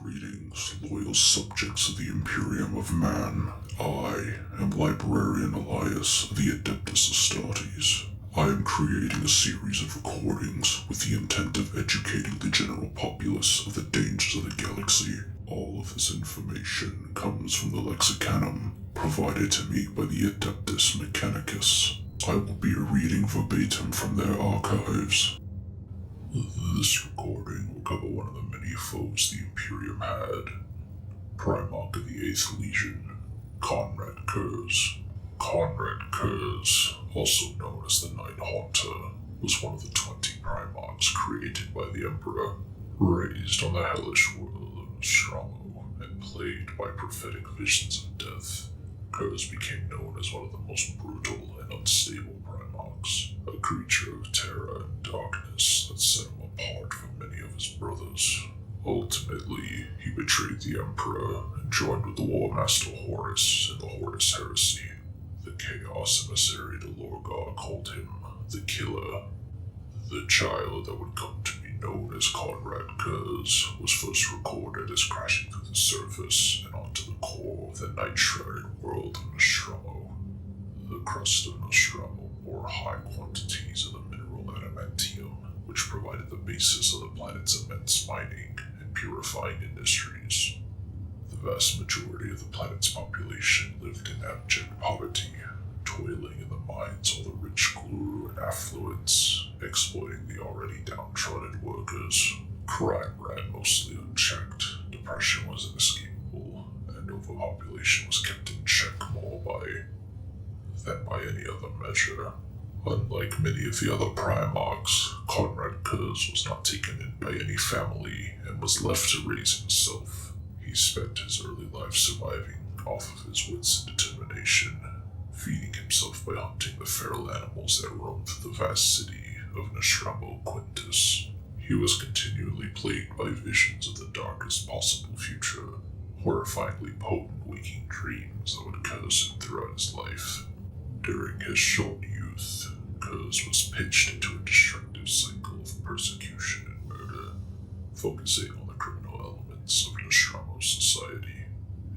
Greetings, loyal subjects of the Imperium of Man. I am Librarian Elias of the Adeptus Astartes. I am creating a series of recordings with the intent of educating the general populace of the dangers of the galaxy. All of this information comes from the Lexicanum, provided to me by the Adeptus Mechanicus. I will be reading verbatim from their archives. This recording will cover one of the many foes the Imperium had. Primarch of the 8th Legion, Konrad Curze. Konrad Curze, also known as the Night Haunter, was one of the 20 Primarchs created by the Emperor. Raised on the hellish world of Nostramo and plagued by prophetic visions of death, Curze became known as one of the most brutal and unstable Primarchs, a creature of terror and darkness that set him apart from many of his brothers. Ultimately, he betrayed the Emperor and joined with the War Master Horus in the Horus Heresy. The Chaos Emissary to Wargear called him the Killer. The child that would come to be known as Konrad Curze was first recorded as crashing through the surface and onto the core of the night-shrouded world of Nostramo. The crust of Nostramo bore high quantities of the mineral adamantium, which provided the basis of the planet's immense mining and purifying industries. The vast majority of the planet's population lived in abject poverty, toiling in the mines while the rich grew in affluence, exploiting the already downtrodden workers. Crime ran mostly unchecked, depression was inescapable, and overpopulation was kept in check more than by any other measure. Unlike many of the other Primarchs, Konrad Curze was not taken in by any family and was left to raise himself. He spent his early life surviving off of his wits and determination, feeding himself by hunting the feral animals that roamed through the vast city of Nostramo Quintus. He was continually plagued by visions of the darkest possible future, horrifyingly potent waking dreams that would curse him throughout his life. During his short youth, Curze was pitched into a destructive cycle of persecution and murder, focusing on the criminal elements of Nostramo's society.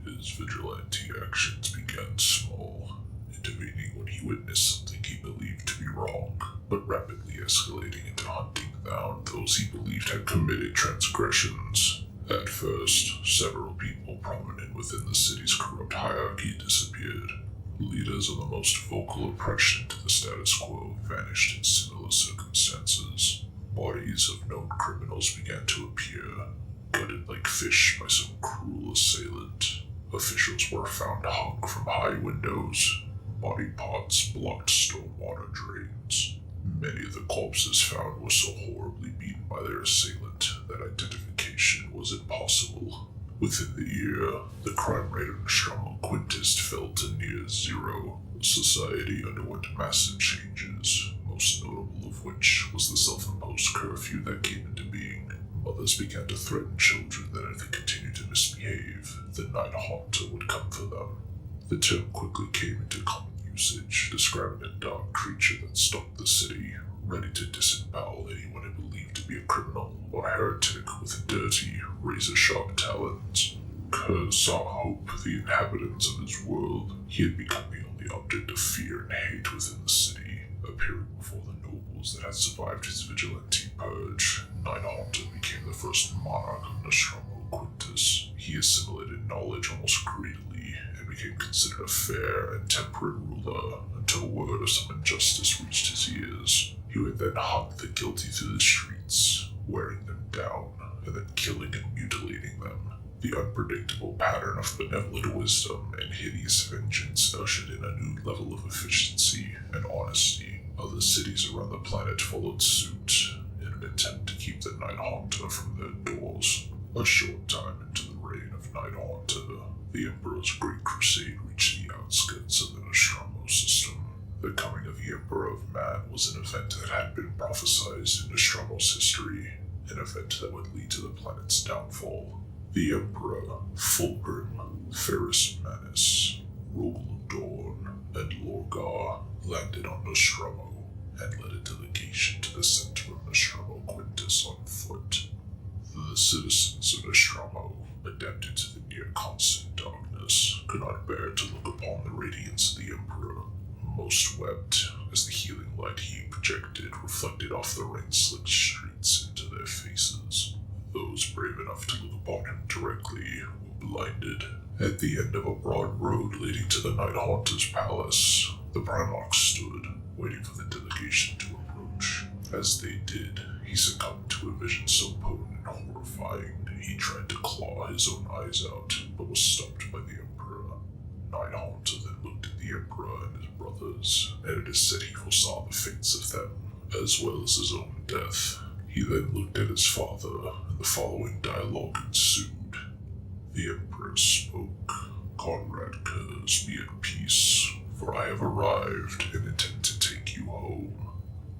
His vigilante actions began small, intervening when he witnessed something he believed to be wrong, but rapidly escalating into hunting down those he believed had committed transgressions. At first, several people prominent within the city's corrupt hierarchy disappeared. Leaders of the most vocal oppression to the status quo vanished in similar circumstances. Bodies of known criminals began to appear, gutted like fish by some cruel assailant. Officials were found hung from high windows. Body parts blocked stormwater drains. Many of the corpses found were so horribly beaten by their assailant that identification was impossible. Within the year, the crime rate of Nostramo Quintus fell to near zero. Society underwent massive changes, most notable of which was the self-imposed curfew that came into being. Mothers began to threaten children that if they continued to misbehave, the Night Haunter would come for them. The term quickly came into common usage, describing a dark creature that stalked the city, ready to disembowel anyone it believed to be a criminal or heretic with dirty, razor-sharp talons. Curze saw hope for the inhabitants of his world. He had become the only object of fear and hate within the city, appearing before the nobles that had survived his vigilante purge. Night Haunter became the first monarch of Nostramo Quintus. He assimilated knowledge almost greedily and became considered a fair and temperate ruler until word of some injustice reached his ears. He would then hunt the guilty through the streets, wearing them down, and then killing and mutilating them. The unpredictable pattern of benevolent wisdom and hideous vengeance ushered in a new level of efficiency and honesty. Other cities around the planet followed suit in an attempt to keep the Night Haunter from their doors. A short time into the reign of Night Haunter, the Emperor's Great Crusade reached the outskirts of the Nostramo system. The coming of the Emperor of Man was an event that had been prophesized in Nostramo's history, an event that would lead to the planet's downfall. The Emperor, Fulgrim, Ferris Manus, Rogel of Dorn, and Lorgar landed on Nostramo and led a delegation to the center of Nostramo Quintus on foot. The citizens of Nostramo adapted to the near-constant darkness, could not bear to look upon the radiance of the Emperor. Most wept as the healing light he projected reflected off the rain-slicked streets into their faces. Those brave enough to look upon him directly were blinded. At the end of a broad road leading to the Night Haunter's palace, the Primarch stood, waiting for the delegation to approach. As they did, he succumbed to a vision so potent and horrifying he tried to claw his own eyes out, but was stopped by the Emperor. Night Haunter then looked at the Emperor and his brothers, and it is said he foresaw the fates of them, as well as his own death. He then looked at his father, and the following dialogue ensued. The Emperor spoke. "Konrad Curze, be at peace, for I have arrived and intend to take you home."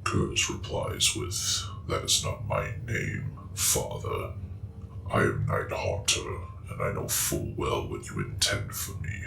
Curze replies with, "That is not my name, father. I am Night Haunter, and I know full well what you intend for me."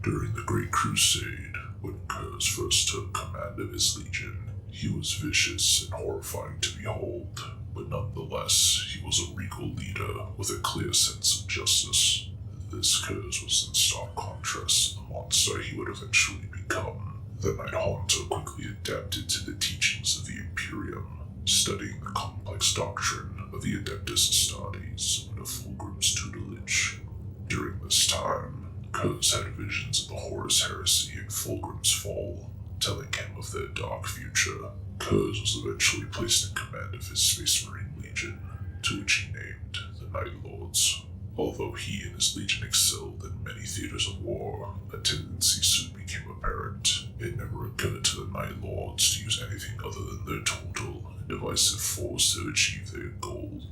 During the Great Crusade, when Curze first took command of his legion, he was vicious and horrifying to behold, but nonetheless, he was a regal leader with a clear sense of justice. This Curze was in stark contrast to the monster he would eventually become. The Night Haunter quickly adapted to the teachings of the Imperium, studying the complex doctrine of the Adeptus Astartes under Fulgrim's tutelage. During this time, Curze had visions of the Horus Heresy and Fulgrim's fall, telling him of their dark future. Curze was eventually placed in command of his Space Marine Legion, to which he named the Night Lords. Although he and his legion excelled in many theaters of war, a tendency soon became apparent. It never occurred to the Night Lords to use anything other than their total and divisive force to achieve their goal.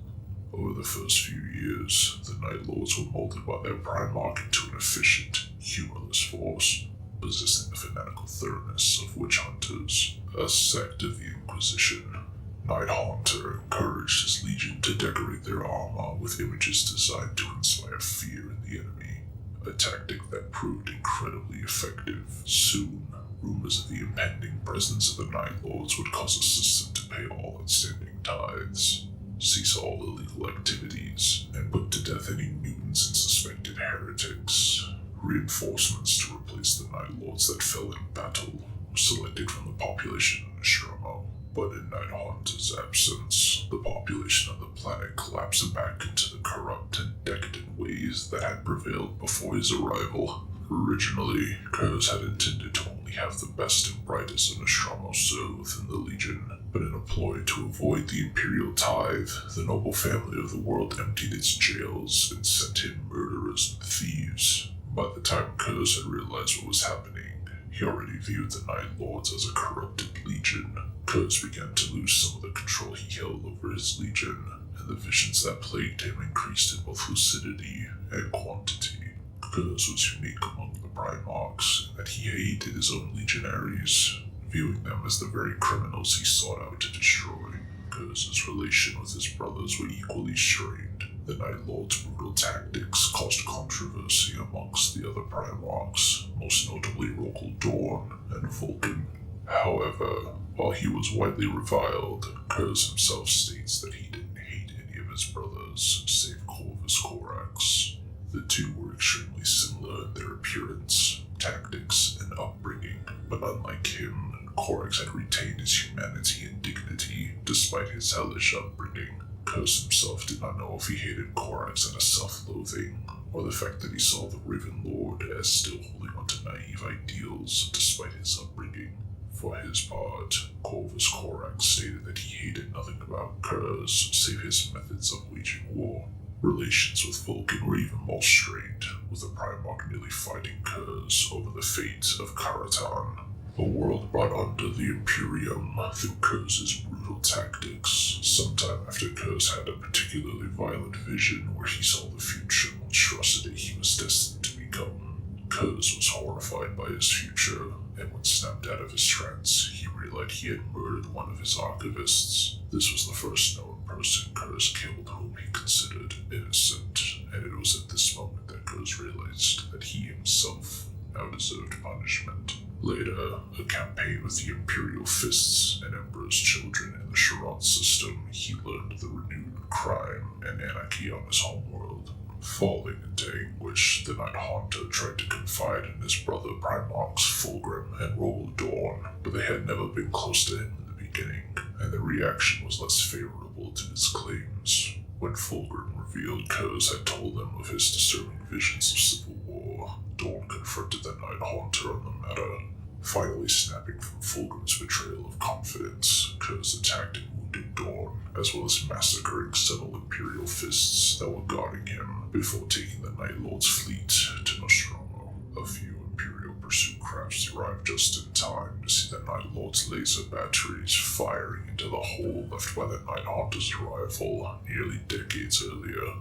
Over the first few years, the Night Lords were molded by their Primarch into an efficient, humorless force, possessing the fanatical thoroughness of witch hunters, a sect of the Inquisition. Night Haunter encouraged his legion to decorate their armor with images designed to inspire fear in the enemy, a tactic that proved incredibly effective. Soon, rumors of the impending presence of the Night Lords would cause a system to pay all outstanding tithes, cease all illegal activities, and put to death any mutants and suspected heretics. Reinforcements to replace the Night Lords that fell in battle were selected from the population of Nostramo. But in Night Haunter's absence, the population of the planet collapsed back into the corrupt and decadent ways that had prevailed before his arrival. Originally, Curze had intended to only have the best and brightest of Nostramo serve within the Legion, but in a ploy to avoid the Imperial tithe, the noble family of the world emptied its jails and sent in murderers and thieves. By the time Curze had realized what was happening, he already viewed the Night Lords as a corrupted legion. Curze began to lose some of the control he held over his legion, and the visions that plagued him increased in both lucidity and quantity. Curze was unique among the Primarchs in that he hated his own legionaries, viewing them as the very criminals he sought out to destroy. Curze's relation with his brothers were equally strained. The Night Lord's brutal tactics caused controversy amongst the other Primarchs, most notably Rogal Dorn and Vulcan. However, while he was widely reviled, Curze himself states that he didn't hate any of his brothers, save Corvus Corax. The two were extremely similar in their appearance, tactics, and upbringing, but unlike him, Corax had retained his humanity and dignity despite his hellish upbringing. Curze himself did not know if he hated Corax out of self-loathing, or the fact that he saw the Raven Lord as still holding on to naive ideals despite his upbringing. For his part, Corvus Corax stated that he hated nothing about Curze save his methods of waging war. Relations with Vulcan were even more strained, with the Primarch nearly fighting Curze over the fate of Karatan, a world brought under the Imperium through Curze's brutal tactics. Sometime after Curze had a particularly violent vision where he saw the future monstrosity he was destined to become. Curze was horrified by his future, and when snapped out of his trance, he realized he had murdered one of his archivists. This was the first known person Curze killed whom he considered innocent, and it was at this moment that Curze realized that he himself now deserved punishment. Later, a campaign with the Imperial Fists and Emperor's Children in the Charade system, he learned the renewed crime and anarchy on his homeworld. Falling into anguish, the Night Haunter tried to confide in his brother Primarchs Fulgrim and Roll Dawn, but they had never been close to him in the beginning, and the reaction was less favorable to his claims. When Fulgrim revealed Curze had told them of his disturbing visions of civil war, Dawn confronted the Night Haunter on the matter. Finally snapping from Fulgrim's betrayal of confidence, Curze attacked and wounded Dawn, as well as massacring several Imperial fists that were guarding him before taking the Night Lord's fleet to Nostramo. A few Imperial pursuit crafts arrived just in time to see the Night Lord's laser batteries firing into the hole left by the Night Haunter's arrival nearly decades earlier.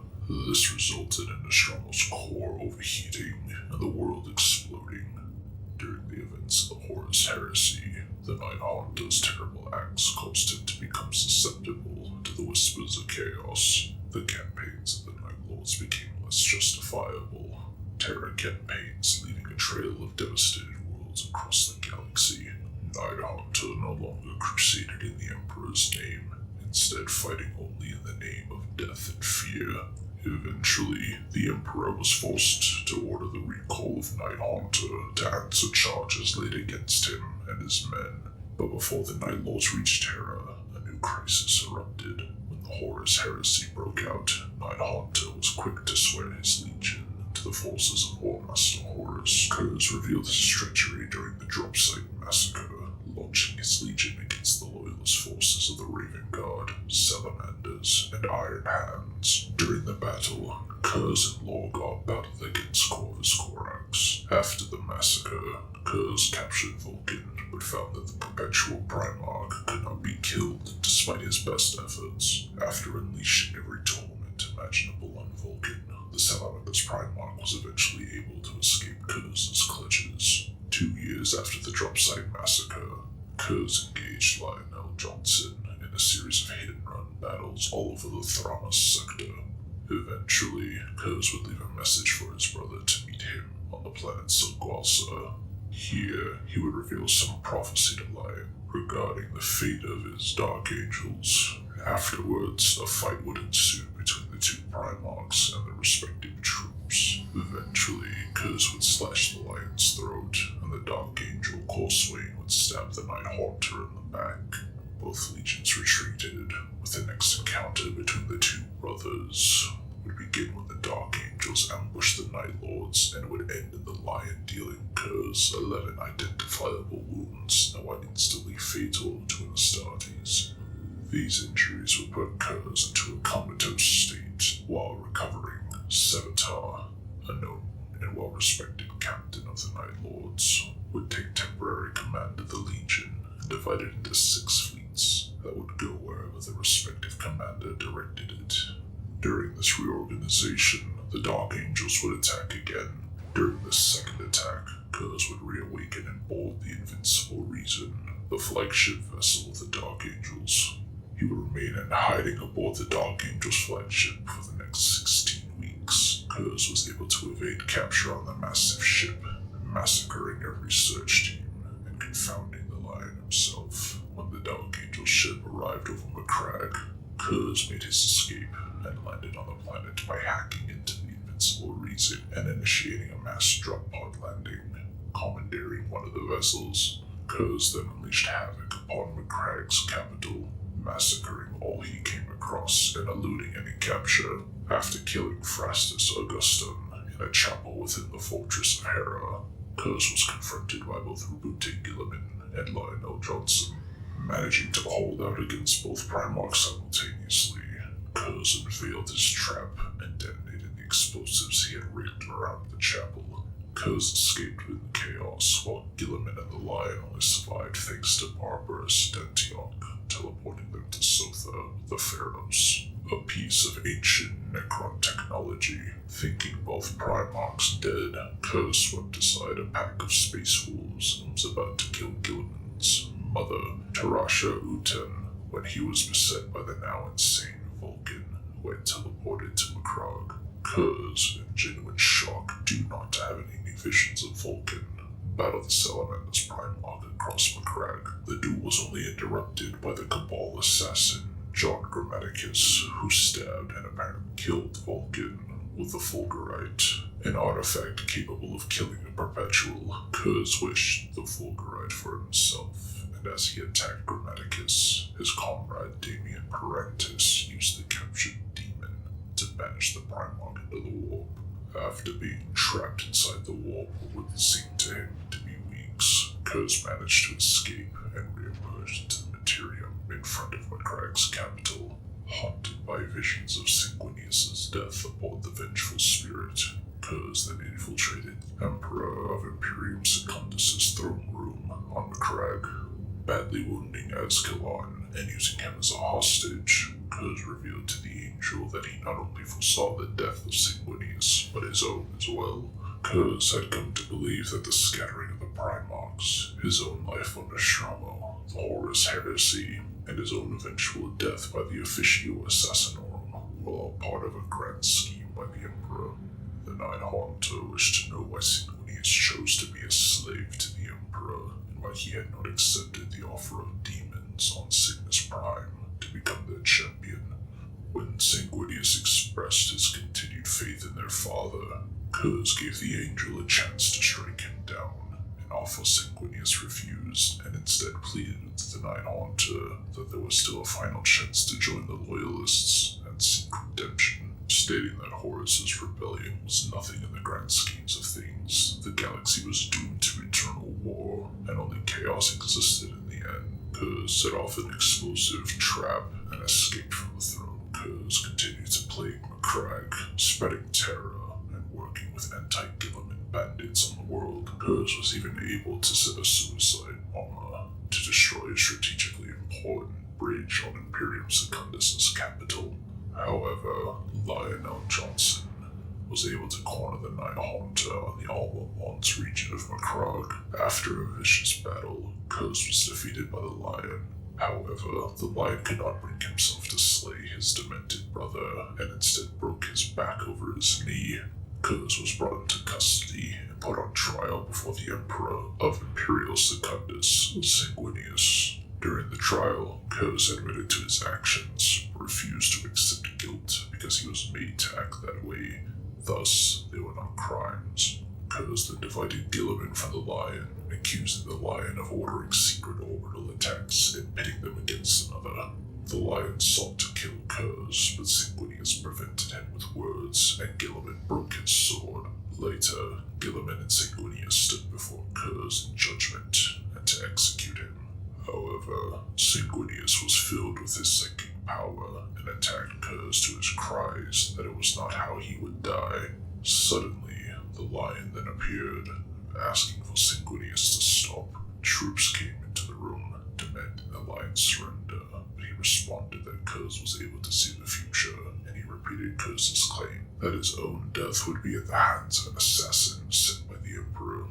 This resulted in Nostramo's core overheating and the world exploding. During the events of the Horus Heresy, the Night Haunter's terrible acts caused him to become susceptible to the whispers of chaos. The campaigns of the Night Lords became less justifiable. Terror campaigns leaving a trail of devastated worlds across the galaxy. Night Haunter no longer crusaded in the Emperor's name, instead fighting only in the name of death and fear. Eventually, the Emperor was forced to order the recall of Night Haunter to answer charges laid against him and his men. But before the Night Lords reached Terra, a new crisis erupted. When the Horus Heresy broke out, Night Haunter was quick to swear his legion to the forces of War Master Horus. Curze revealed his treachery during the Drop Site Massacre, launching his legion against the loyalist forces of the Raven Guard, Salamanders, and Iron Hands. During the battle, Curze and Lorgar battled against Corvus Corax. After the massacre, Curze captured Vulcan, but found that the perpetual Primarch could not be killed despite his best efforts. After unleashing every torment imaginable on Vulcan, the Salamander's Primarch was eventually able to escape Curze's clutches. 2 years after the Drop Site Massacre, Curze engaged Lionel Johnson in a series of hit-and-run battles all over the Thramas sector. Eventually, Curze would leave a message for his brother to meet him on the planet Silgualsa. Here, he would reveal some prophecy to Lion regarding the fate of his Dark Angels. Afterwards, a fight would ensue between the two Primarchs and their respective troops. Eventually, Curze would slash the Lion's throat, and the Dark Angel Corswain would stab the Night Haunter in the back. Both legions retreated, with the next encounter between the two brothers would begin when the Dark Angels ambushed the Night Lords and would end in the Lion dealing Curze 11 identifiable wounds that were instantly fatal to Astartes. These injuries would put Curze into a comatose state while recovering. Sevatar, a known and well-respected captain of the Night Lords, would take temporary command of the Legion and divide it into 6 fleets that would go wherever the respective commander directed it. During this reorganization, the Dark Angels would attack again. During the second attack, Curze would reawaken and board the Invincible Reason, the flagship vessel of the Dark Angels. He would remain in hiding aboard the Dark Angels flagship for the next 16 weeks. Curze was able to evade capture on the massive ship, massacring every search team and confounding the Lion himself. When the Dark Angel ship arrived over Macragge, Curze made his escape and landed on the planet by hacking into the Invincible Reason and initiating a mass drop pod landing, commandeering one of the vessels. Curze then unleashed havoc upon Macragge's capital, massacring all he came across and eluding any capture. After killing Phrastus Augustum in a chapel within the fortress of Hera, Curze was confronted by both Rabute Gilliman and Lionel Johnson. Managing to hold out against both Primarchs simultaneously, Curze unveiled his trap and detonated the explosives he had rigged around the chapel. Curze escaped in the chaos, while Gilliman and the Lion only survived thanks to Barbarous Dentiok, teleporting them to Sotha, the Pharaohs, a piece of ancient Necron technology. Thinking both Primarchs dead, Curze swept aside a pack of space wolves and was about to kill Gilliman's mother, Tarasha Uten, when he was beset by the now insane Vulcan, who had teleported to Macragge. Curze, in genuine shock due not to having any visions of Vulcan, battled the Salamander's Primarch across Macragge. The duel was only interrupted by the Cabal assassin, John Grammaticus, who stabbed and apparently killed Vulcan with the Fulgurite, an artifact capable of killing a perpetual. Curze wished the Fulgurite for himself, and as he attacked Grammaticus, his comrade Damian Parentis used the captured demon to banish the Primarch into the warp. After being trapped inside the warp for what seemed to him to be weeks, Curze managed to escape and re-emerged into the Materium in front of Macrag's capital. Haunted by visions of Sanguinius' death aboard the Vengeful Spirit, Curze then infiltrated Emperor of Imperium Secundus' throne room on Macrag, badly wounding Ascalon and using him as a hostage. Curze revealed to the Angel that he not only foresaw the death of Sanguinius, but his own as well. Curze had come to believe that the scattering of the Primarchs, his own life on Nostramo, the Horus Heresy, and his own eventual death by the Officio Assassinorum were all part of a grand scheme by the Emperor. The Night Haunter wished to know why Sanguinius chose to be a slave to the Emperor, and why he had not accepted the offer of demons on Cygnus Prime to become their champion. When Sanguinius expressed his continued faith in their father, Curze gave the Angel a chance to strike him down. An offer Sanguinius refused, and instead pleaded with the Night Haunter that there was still a final chance to join the Loyalists and seek redemption, stating that Horus's rebellion was nothing in the grand schemes of things. The galaxy was doomed to eternal war, and only chaos existed in the end. Curze set off an explosive trap and escaped from the throne. Curze continued to plague Macrag, spreading terror and working with anti-Gilliman bandits on the world. Curze was even able to set a suicide bomber to destroy a strategically important bridge on Imperium Secundus' capital. However, Lionel Johnson was able to corner the Night Haunter on the Alma Mons region of Macrag. After a vicious battle, Curze was defeated by the Lion. However, the Lion could not bring himself to slay his demented brother, and instead broke his back over his knee. Curze was brought into custody and put on trial before the Emperor of Imperial Secundus, Sanguinius. During the trial, Curze admitted to his actions, but refused to accept guilt because he was made to act that way. Thus, they were not crimes. Curze then divided Gilliman from the Lion, accusing the Lion of ordering secret orbital attacks and pitting them against another. The Lion sought to kill Curze, but Sanguinius prevented him with words, and Gilliman broke his sword. Later, Gilliman and Sanguinius stood before Curze in judgment, and to execute him. However, Sanguinius was filled with his psychic power, and attacked Curze to his cries that it was not how he would die. Suddenly, the Lion then appeared, asking for Sanguinius to stop. Troops came into the room, demanding the Lion's surrender, but he responded that Curze was able to see the future, and he repeated Curze's claim that his own death would be at the hands of an assassin sent by the Emperor.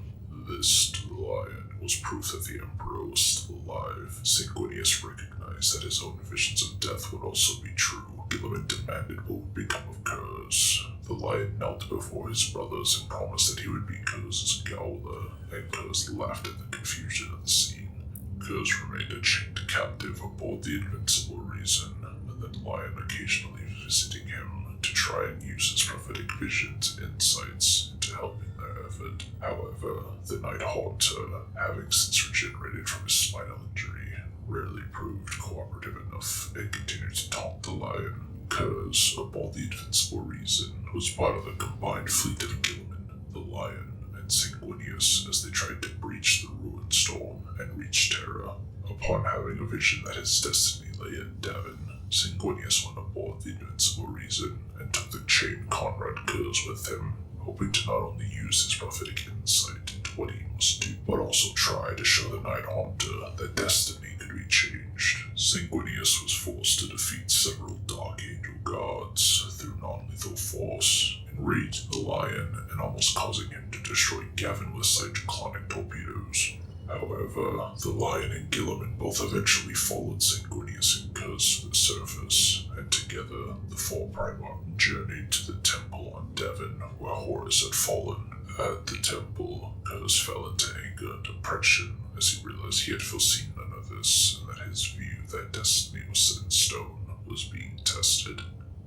This, to the Lion, was proof that the Emperor was still alive. Sanguinius recognized that his own visions of death would also be true. Gilliman demanded what would become of Curze. The Lion knelt before his brothers and promised that he would be Curze's Gowler, and Curze laughed at the confusion of the scene. Curze remained a chained captive aboard the Invincible Reason, and then Lion occasionally visiting him to try and use his prophetic visions and insights into helping their effort. However, the Night Haunter, having since regenerated from his spinal injury, rarely proved cooperative enough and continued to taunt the Lion. Curze, aboard the Invincible Reason, was part of the combined fleet of Gilliman, the Lion, and Sanguinius as they tried to breach the Ruin Storm and reach Terra. Upon having a vision that his destiny lay in Davin, Sanguinius went aboard the Invincible Reason and took the chained Konrad Curze with him, hoping to not only use his prophetic insight into what he must do, but also try to show the Night Haunter that destiny could be changed. Sanguinius was forced to defeat several Dark Angel guards through non-lethal force, enraging the Lion and almost causing him to destroy Gavin with cyclonic torpedoes. However, the Lion and Gilliman both eventually followed Sanguinius and Curze to the surface, and together, the four Primarch journeyed to the temple on Devon, where Horus had fallen. At the temple, Curze fell into anger and depression as he realized he had foreseen none of this, and that his view that destiny was set in stone was being tested.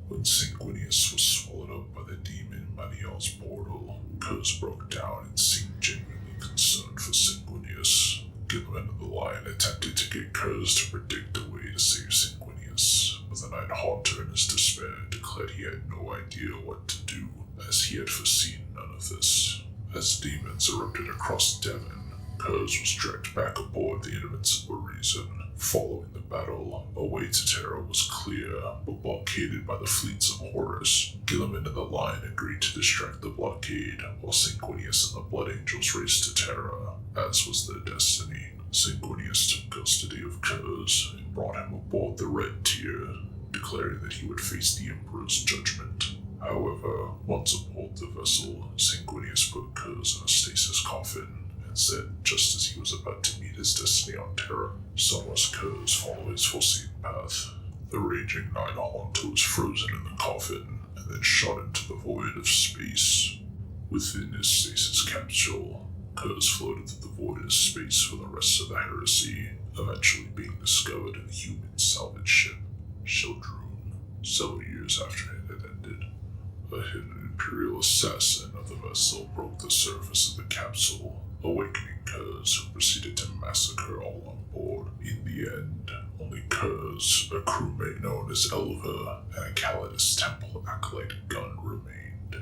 When Sanguinius was swallowed up by the demon, Laniel's portal, Curze broke down and seemed genuinely concerned for Sanguinius. Gilliman of the Lion attempted to get Curze to predict a way to save Sanguinius, but the Night Haunter in his despair declared he had no idea what to do, as he had foreseen none of this. As demons erupted across Devon, Curze was dragged back aboard the Invincible Reason. Following the battle, a way to Terra was clear, but blockaded by the fleets of Horus. Gilliman and the Lion agreed to distract the blockade, while Sanguinius and the Blood Angels raced to Terra, as was their destiny. Sanguinius took custody of Curze and brought him aboard the Red Tier, declaring that he would face the Emperor's judgment. However, once aboard the vessel, Sanguinius put Curze in a stasis coffin, and said just as he was about to meet his destiny on Terra, so must Curze follow his foreseen path. The raging Night Haunter was frozen in the coffin, and then shot into the void of space. Within his stasis capsule, Curze floated through the void of space for the rest of the heresy, eventually being discovered in the human salvage ship, Sheldrune, several years after it had ended. A hidden Imperial assassin of the vessel broke the surface of the capsule, awakening Curze, who proceeded to massacre all on board. In the end, only Curze, a crewmate known as Elva, and a Calidus Temple acolyte Gunn remained.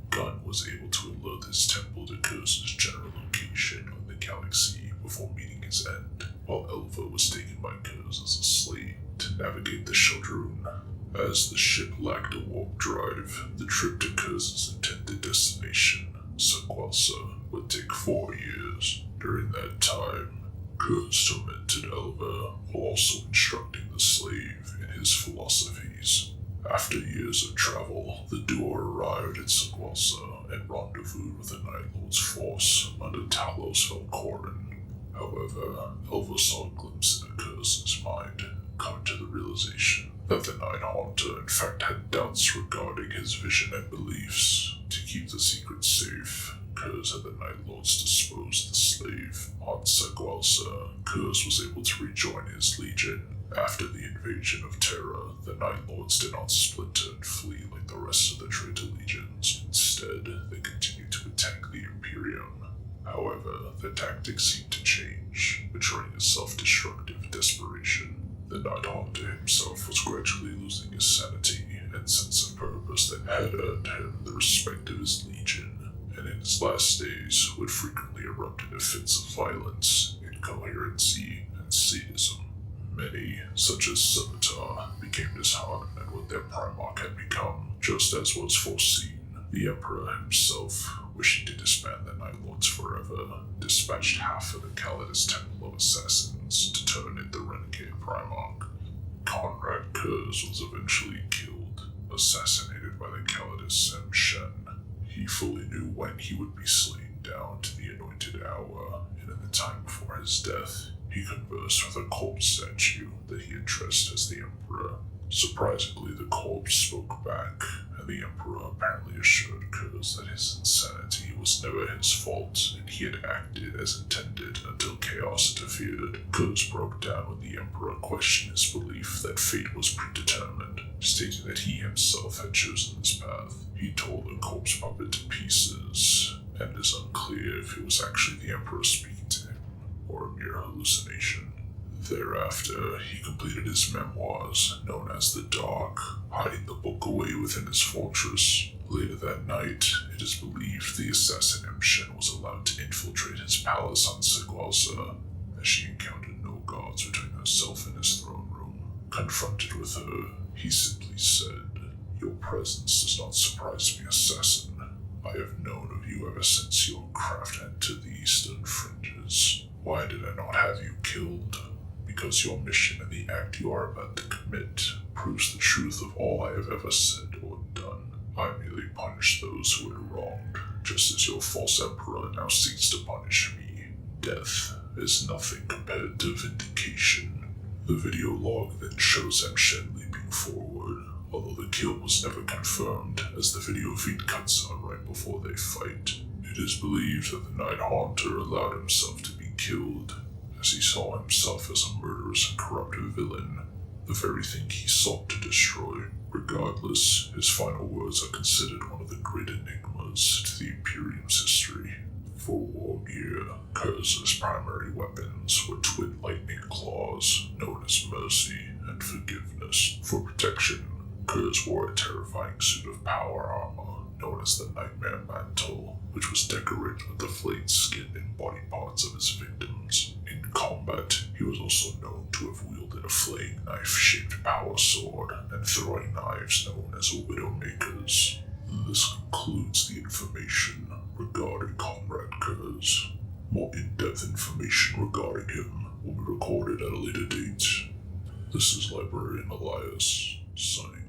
Gunn was able to alert his temple to Curze's general location on the galaxy before meeting his end, while Elva was taken by Curze as a slave to navigate the Sheldrune. As the ship lacked a warp drive, the trip to Curze's intended destination, Sequelsa, would take 4 years. During that time, Curze tormented Elva while also instructing the slave in his philosophies. After years of travel, the duo arrived at Sequelsa and rendezvoused with the Night Lord's force under Talos Velcorin. However, Elva saw a glimpse into Curze's mind, coming to the realization that the Night Haunter in fact had doubts regarding his vision and beliefs. To keep the secret safe, Curze had the Night Lords dispose the slave. On Sequelsa, Curze was able to rejoin his legion. After the invasion of Terra, the Night Lords did not splinter and flee like the rest of the traitor legions. Instead, they continued to attack the Imperium. However, their tactics seemed to change, betraying a self-destructive desperation. The Night Haunter himself was gradually losing his sanity and sense of purpose that had earned him the respect of his legion, and in his last days would frequently erupt into fits of violence, incoherency, and sadism. Many, such as Scimitar, became disheartened at what their Primarch had become, just as was foreseen. The Emperor himself, wishing to disband the Night Lords forever, dispatched half of the Calidus Temple of Assassins to turn in the renegade Primarch. Konrad Curze was eventually killed, assassinated by the Calidus Shen. He fully knew when he would be slain down to the anointed hour, and in the time before his death, he conversed with a corpse statue that he addressed as the Emperor. Surprisingly, the corpse spoke back, and the Emperor apparently assured Curze that his insanity was never his fault, and he had acted as intended until chaos interfered. Curze broke down when the Emperor questioned his belief that fate was predetermined, stating that he himself had chosen this path. He tore the corpse puppet to pieces, and it is unclear if it was actually the Emperor speaking to him, or a mere hallucination. Thereafter, he completed his memoirs, known as The Dark, hiding the book away within his fortress. Later that night, it is believed the assassin Shen was allowed to infiltrate his palace on Sequelsa, as she encountered no guards between herself and his throne room. Confronted with her, he simply said, "Your presence does not surprise me, assassin. I have known of you ever since your craft entered the eastern fringes. Why did I not have you killed? Because your mission and the act you are about to commit proves the truth of all I have ever said or done. I merely punish those who were wronged, just as your false emperor now seeks to punish me. Death is nothing compared to vindication." The video log then shows Shen leaping forward, although the kill was never confirmed, as the video feed cuts out right before they fight. It is believed that the Night Haunter allowed himself to be killed, as he saw himself as a murderous and corrupt villain. the very thing he sought to destroy. Regardless, his final words are considered one of the great enigmas to the Imperium's history. For Wargear, Curze's primary weapons were twin lightning claws, known as mercy and forgiveness. For protection, Curze wore a terrifying suit of power armor, known as the Nightmare Mantle, which was decorated with the flayed skin and body parts of his victims. In combat, he was also known to have wielded a flaying knife-shaped power sword and throwing knives known as Widowmakers. This concludes the information regarding Konrad Curze. More in-depth information regarding him will be recorded at a later date. This is Librarian Elias, signing